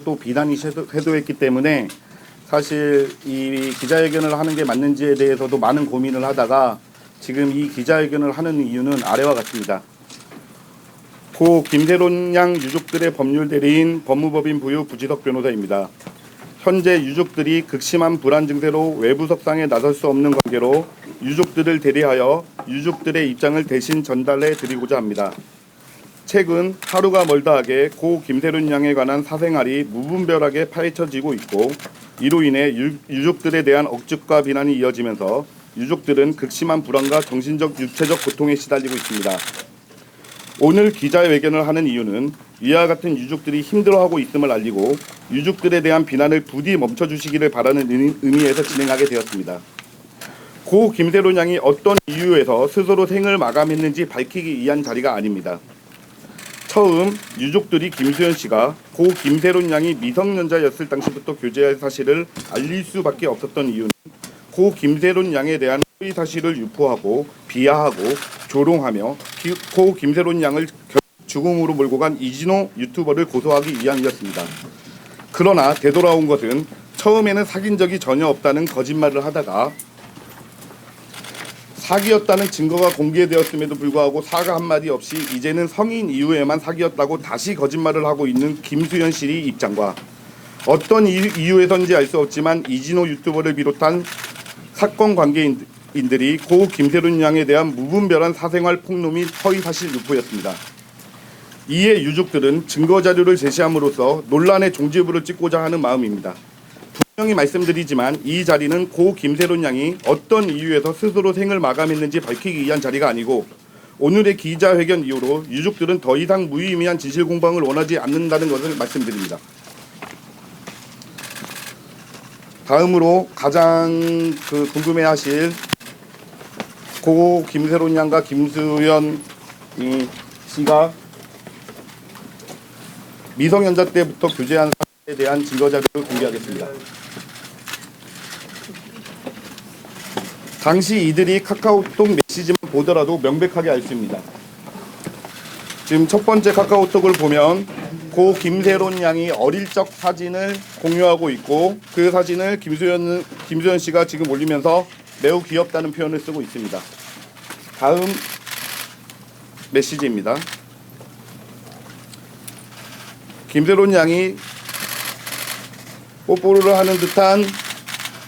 또 비난이 쇄도했기 때문에 사실 이 기자회견을 하는 게 맞는지에 대해서도 많은 고민을 하다가 지금 이 기자회견을 하는 이유는 아래와 같습니다. 고 김세론 양 유족들의 법률 대리인 법무법인 부유 부지석 변호사입니다. 현재 유족들이 극심한 불안 증세로 외부 석상에 나설 수 없는 관계로 유족들을 대리하여 유족들의 입장을 대신 전달해 드리고자 합니다. 최근 하루가 멀다 하게 고 김세론 양에 관한 사생활이 무분별하게 파헤쳐지고 있고 이로 인해 유족들에 대한 억측과 비난이 이어지면서 유족들은 극심한 불안과 정신적 육체적 고통에 시달리고 있습니다. 오늘 기자회견을 하는 이유는 이와 같은 유족들이 힘들어하고 있음을 알리고 유족들에 대한 비난을 부디 멈춰주시기를 바라는 의미에서 진행하게 되었습니다. 고 김세론 양이 어떤 이유에서 스스로 생을 마감했는지 밝히기 위한 자리가 아닙니다. 처음 유족들이 김수현 씨가 고 김세론 양이 미성년자였을 당시부터 교제할 사실을 알릴 수밖에 없었던 이유는 고 김세론 양에 대한 허위 사실을 유포하고 비하하고 조롱하며 고 김세론 양을 죽음으로 몰고 간 이진호 유튜버를 고소하기 위함이었습니다. 그러나 되돌아온 것은 처음에는 사귄 적이 전혀 없다는 거짓말을 하다가 사귀었다는 증거가 공개되었음에도 불구하고 사과 한마디 없이 이제는 성인 이후에만 사귀었다고 다시 거짓말을 하고 있는 김수현 씨의 입장과 어떤 이유에선지 알 수 없지만 이진호 유튜버를 비롯한 사건 관계인들이 고 김세론 양에 대한 무분별한 사생활 폭로 및 허위 사실 유포였습니다. 이에 유족들은 증거 자료를 제시함으로써 논란의 종지부를 찍고자 하는 마음입니다. 분명히 말씀드리지만 이 자리는 고 김세론 양이 어떤 이유에서 스스로 생을 마감했는지 밝히기 위한 자리가 아니고 오늘의 기자회견 이후로 유족들은 더 이상 무의미한 진실 공방을 원하지 않는다는 것을 말씀드립니다. 다음으로 가장 궁금해하실 고 김세론 양과 김수현 씨가 미성년자 때부터 교제한 사실에 대한 증거 자료를 공개하겠습니다. 당시 이들이 카카오톡 메시지만 보더라도 명백하게 알 수 있습니다. 지금 첫 번째 카카오톡을 보면 고 김세론 양이 어릴 적 사진을 공유하고 있고 그 사진을 김수현 씨가 지금 올리면서 매우 귀엽다는 표현을 쓰고 있습니다. 다음 메시지입니다. 김세론 양이 뽀뽀를 하는 듯한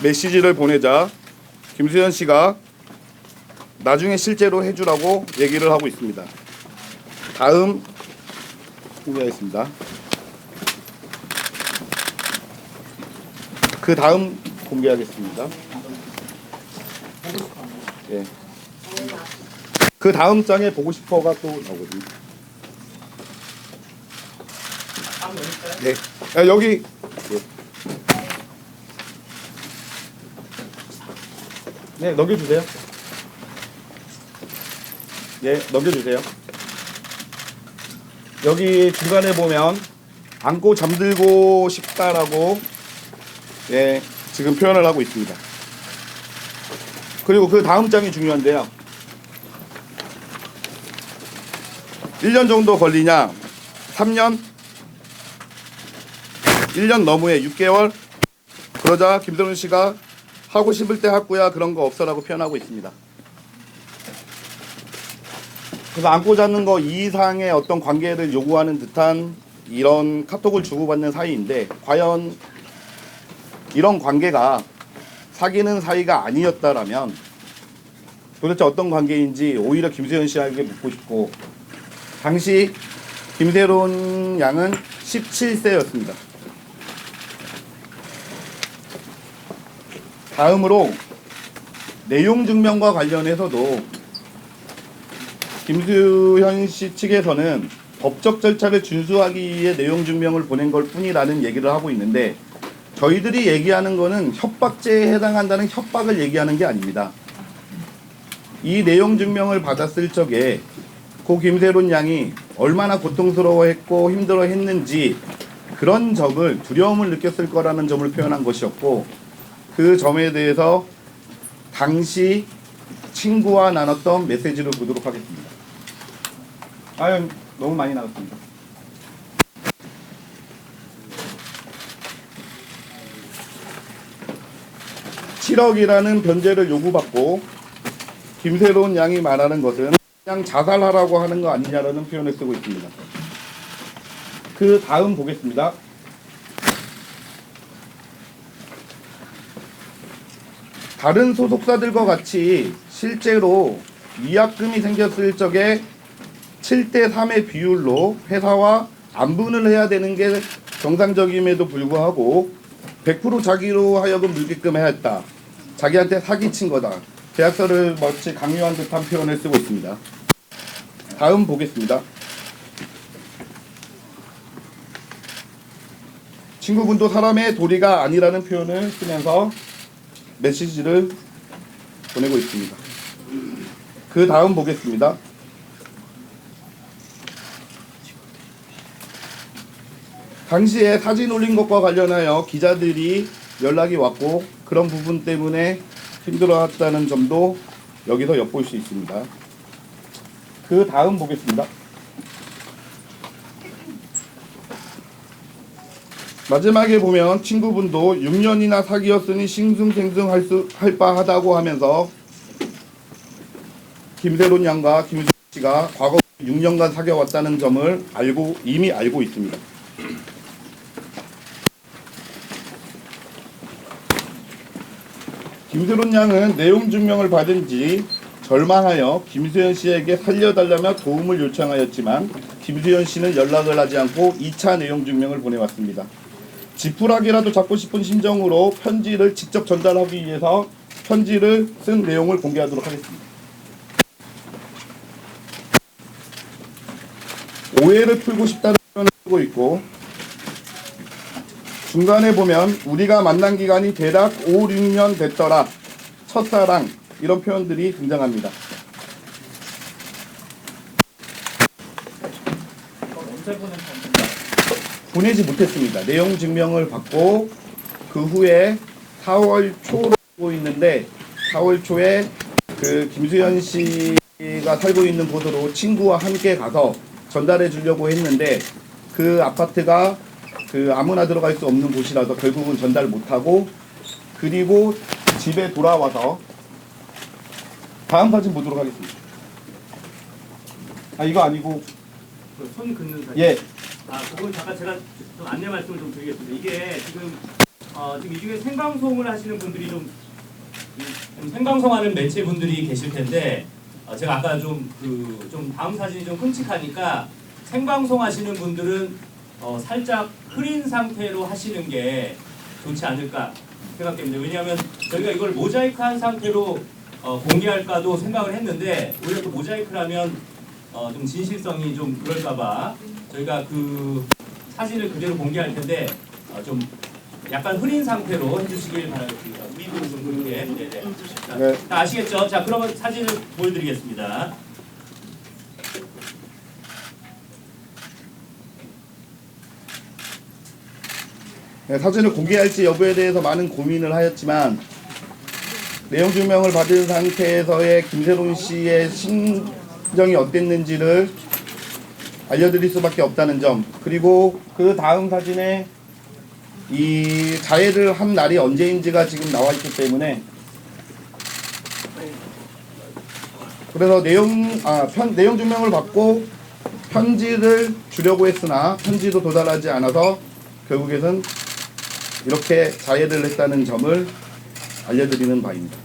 메시지를 보내자 김수현 씨가 나중에 실제로 해주라고 얘기를 하고 있습니다. 다음 공개하겠습니다. 그 다음 공개하겠습니다. 네. 그 다음 장에 보고 싶어가 또 나오거든요. 네. 아, 여기. 네, 넘겨주세요. 네, 넘겨주세요. 여기 중간에 보면 안고 잠들고 싶다라고 네, 지금 표현을 하고 있습니다. 그리고 그 다음 장이 중요한데요. 1년 정도 걸리냐? 3년? 1년 너무해. 6개월? 그러자 김세론 씨가 하고 싶을 때 할거야 그런 거 없어라고 표현하고 있습니다. 그래서 안고 자는 거 이상의 어떤 관계를 요구하는 듯한 이런 카톡을 주고받는 사이인데 과연 이런 관계가 사귀는 사이가 아니었다라면 도대체 어떤 관계인지 오히려 김수현 씨에게 묻고 싶고 당시 김세론 양은 17세였습니다. 다음으로 내용 증명과 관련해서도 김수현 씨 측에서는 법적 절차를 준수하기 위해 내용 증명을 보낸 걸 뿐이라는 얘기를 하고 있는데 저희들이 얘기하는 거는 협박죄에 해당한다는 협박을 얘기하는 게 아닙니다. 이 내용 증명을 받았을 적에 고 김세론 양이 얼마나 고통스러워했고 힘들어했는지 그런 점을 두려움을 느꼈을 거라는 점을 표현한 것이었고 그 점에 대해서 당시 친구와 나눴던 메시지를 보도록 하겠습니다. 아유, 너무 많이 나왔습니다. 7억이라는 변제를 요구받고 김세론 양이 말하는 것은 그냥 자살하라고 하는 거 아니냐라는 표현을 쓰고 있습니다. 그 다음 보겠습니다. 다른 소속사들과 같이 실제로 위약금이 생겼을 적에 7대3의 비율로 회사와 안분을 해야 되는 게 정상적임에도 불구하고 100% 자기로 하여금 물게끔 해야 했다. 자기한테 사기친 거다. 계약서를 마치 강요한 듯한 표현을 쓰고 있습니다. 다음 보겠습니다. 친구분도 사람의 도리가 아니라는 표현을 쓰면서 메시지를 보내고 있습니다. 그 다음 보겠습니다. 당시에 사진 올린 것과 관련하여 기자들이 연락이 왔고 그런 부분 때문에 힘들어했다는 점도 여기서 엿볼 수 있습니다. 그 다음 보겠습니다. 마지막에 보면 친구분도 6년이나 사귀었으니 싱숭생숭할 바하다고 하면서 김세론 양과 김수현 씨가 과거 6년간 사귀어왔다는 점을 이미 알고 있습니다. 김세론 양은 내용 증명을 받은 지 절망하여 김수현 씨에게 살려달라며 도움을 요청하였지만 김수현 씨는 연락을 하지 않고 2차 내용 증명을 보내왔습니다. 지푸라기라도 잡고 싶은 심정으로 편지를 직접 전달하기 위해서 편지를 쓴 내용을 공개하도록 하겠습니다. 오해를 풀고 싶다는 표현을 쓰고 있고 중간에 보면 우리가 만난 기간이 대략 5, 6년 됐더라. 첫사랑 이런 표현들이 등장합니다. 보내지 못했습니다. 내용 증명을 받고 그 후에 4월 초로 살고 있는데 4월 초에 그 김수현 씨가 살고 있는 곳으로 친구와 함께 가서 전달해 주려고 했는데 그 아파트가 그 아무나 들어갈 수 없는 곳이라서 결국은 전달 못하고 그리고 집에 돌아와서 다음 사진 보도록 하겠습니다. 아 이거 아니고 손 긋는 사진. 예. 그건 잠깐 제가 좀 안내 말씀을 좀 드리겠습니다. 이게 지금 이 중에 생방송을 하시는 분들이 좀 생방송하는 매체 분들이 계실 텐데 제가 아까 좀 다음 사진이 좀 끔찍하니까 생방송 하시는 분들은 살짝 흐린 상태로 하시는 게 좋지 않을까 생각됩니다. 왜냐하면 저희가 이걸 모자이크한 상태로 공개할까도 생각을 했는데 오히려 또 모자이크라면 좀 진실성이 좀 그럴까봐 저희가 그 사진을 그대로 공개할 텐데 좀 약간 흐린 상태로 해주시길 바라겠습니다. 위도 좀 그렇게. 네네. 자, 네. 다 아시겠죠? 자, 그러면 사진을 보여드리겠습니다. 네, 사진을 공개할지 여부에 대해서 많은 고민을 하였지만 내용 증명을 받은 상태에서의 김세론 씨의 심정이 어땠는지를 알려드릴 수밖에 없다는 점, 그리고 그 다음 사진에 이 자해를 한 날이 언제인지가 지금 나와 있기 때문에 그래서 내용 증명을 받고 편지를 주려고 했으나 편지도 도달하지 않아서 결국에는 이렇게 자해를 했다는 점을 알려드리는 바입니다.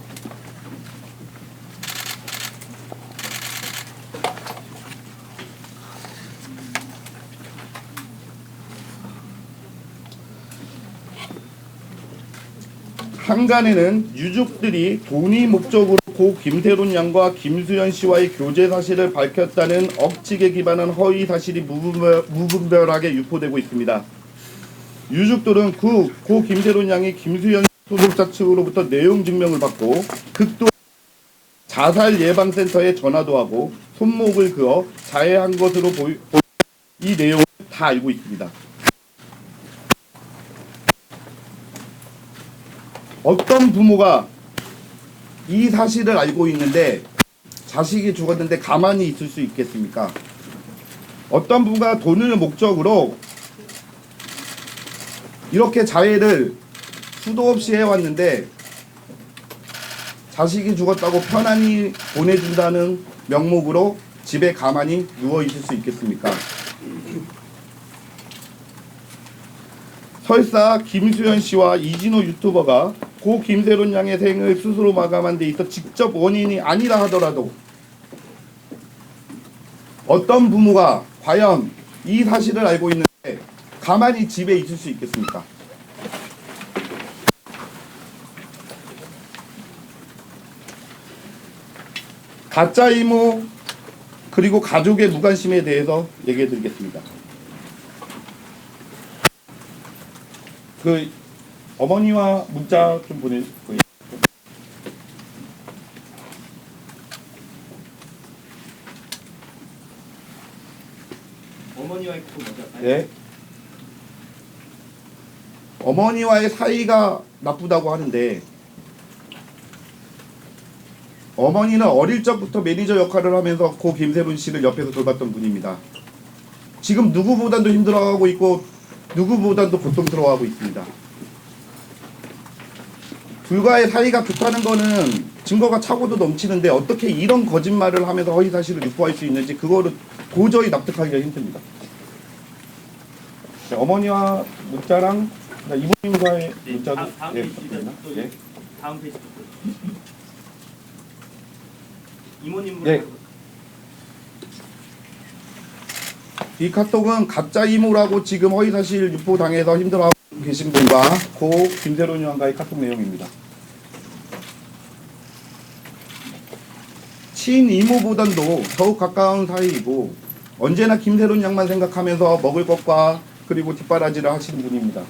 한간에는 유족들이 돈이 목적으로 고 김세론 양과 김수현 씨와의 교제 사실을 밝혔다는 억측에 기반한 허위 사실이 무분별하게 유포되고 있습니다. 유족들은 고 김세론 양이 김수현 소속사 측으로부터 내용 증명을 받고 극도 자살 예방센터에 전화도 하고 손목을 그어 자해한 것으로 이 내용을 다 알고 있습니다. 어떤 부모가 이 사실을 알고 있는데 자식이 죽었는데 가만히 있을 수 있겠습니까? 어떤 부모가 돈을 목적으로 이렇게 자해를 수도 없이 해왔는데 자식이 죽었다고 편안히 보내준다는 명목으로 집에 가만히 누워 있을 수 있겠습니까? 설사 김수현 씨와 이진호 유튜버가 고 김세론 양의 생을 스스로 마감한 데 있어 직접 원인이 아니라 하더라도 어떤 부모가 과연 이 사실을 알고 있는데 가만히 집에 있을 수 있겠습니까? 가짜 이모 그리고 가족의 무관심에 대해서 얘기해 드리겠습니다. 그 어머니와 문자 좀 보내주세요. 어머니와의 또 먼저 할까요? 네. 어머니와의 사이가 나쁘다고 하는데 어머니는 어릴 적부터 매니저 역할을 하면서 고 김세론 씨를 옆에서 돌봤던 분입니다. 지금 누구보다도 힘들어하고 있고 누구보다도 고통스러워하고 있습니다. 불과의 사이가 좋다는 거는 증거가 차고도 넘치는데 어떻게 이런 거짓말을 하면서 허위사실을 유포할 수 있는지 그거를 도저히 납득하기가 힘듭니다. 네, 어머니와 문자랑 이모님과의 문자도 다음 예, 페이지 부탁드립니다. 또 예. 다음 페이지 이모님 네. 이 카톡은 가짜 이모라고 지금 허위사실 유포당해서 힘들어하고 계신 분과 고 김세론 의원과의 카톡 내용입니다. 친이모보단도 더욱 가까운 사이이고 언제나 김세론 양만 생각하면서 먹을 것과 그리고 뒷바라지를 하시는 분입니다.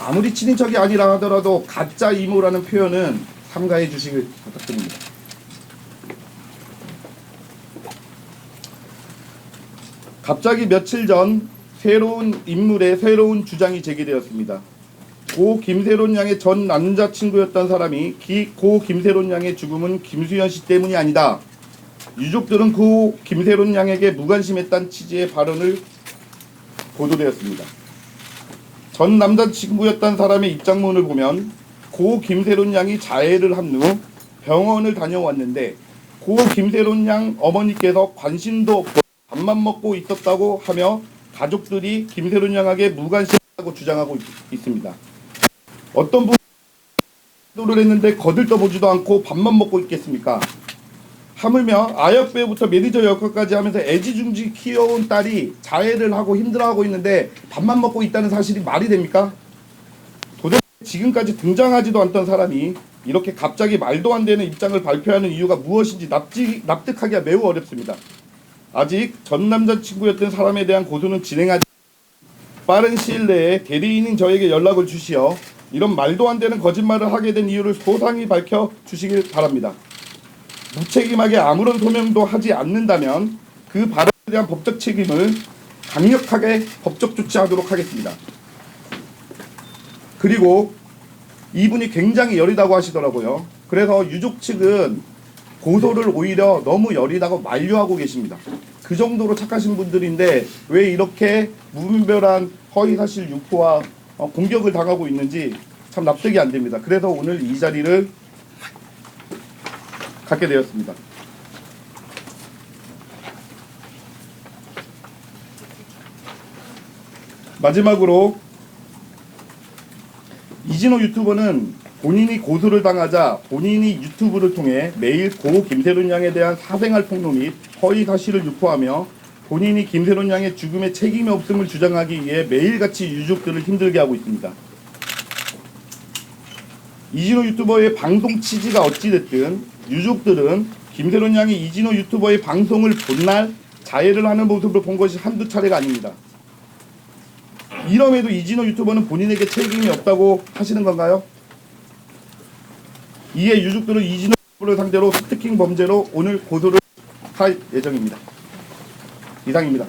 아무리 친인척이 아니라 하더라도 가짜 이모라는 표현은 삼가해 주시길 부탁드립니다. 갑자기 며칠 전 새로운 인물의 새로운 주장이 제기되었습니다. 고 김세론 양의 전 남자친구였던 사람이 고 김세론 양의 죽음은 김수현 씨 때문이 아니다. 유족들은 고 김세론 양에게 무관심했다는 취지의 발언을 보도되었습니다. 전 남자친구였던 사람의 입장문을 보면 고 김세론 양이 자해를 한 후 병원을 다녀왔는데 고 김세론 양 어머니께서 관심도 없고 밥만 먹고 있었다고 하며 가족들이 김세론 양에게 무관심하다고 주장하고 있습니다. 어떤 분이 기도를 했는데 거들떠보지도 않고 밥만 먹고 있겠습니까? 하물며 아역배우부터 매니저 역할까지 하면서 애지중지 키워온 딸이 자해를 하고 힘들어하고 있는데 밥만 먹고 있다는 사실이 말이 됩니까? 도대체 지금까지 등장하지도 않던 사람이 이렇게 갑자기 말도 안 되는 입장을 발표하는 이유가 무엇인지 납득하기가 매우 어렵습니다. 아직 전 남자친구였던 사람에 대한 고소는 진행하지 빠른 시일 내에 대리인인 저에게 연락을 주시어 이런 말도 안 되는 거짓말을 하게 된 이유를 소상히 밝혀 주시길 바랍니다. 무책임하게 아무런 소명도 하지 않는다면 그 발언에 대한 법적 책임을 강력하게 법적 조치하도록 하겠습니다. 그리고 이분이 굉장히 여리다고 하시더라고요. 그래서 유족 측은 고소를 오히려 너무 여리다고 만류하고 계십니다. 그 정도로 착하신 분들인데 왜 이렇게 무분별한 허위사실 유포와 공격을 당하고 있는지 참 납득이 안 됩니다. 그래서 오늘 이 자리를 갖게 되었습니다. 마지막으로 이진호 유튜버는 본인이 고소를 당하자 본인이 유튜브를 통해 매일 고 김세론 양에 대한 사생활 폭로 및 허위 사실을 유포하며 본인이 김세론 양의 죽음에 책임이 없음을 주장하기 위해 매일같이 유족들을 힘들게 하고 있습니다. 이진호 유튜버의 방송 취지가 어찌됐든 유족들은 김세론 양이 이진호 유튜버의 방송을 본 날 자해를 하는 모습을 본 것이 한두 차례가 아닙니다. 이럼에도 이진호 유튜버는 본인에게 책임이 없다고 하시는 건가요? 이에 유족들은 이진호 유튜버를 상대로 스토킹 범죄로 오늘 고소를 할 예정입니다. 이상입니다.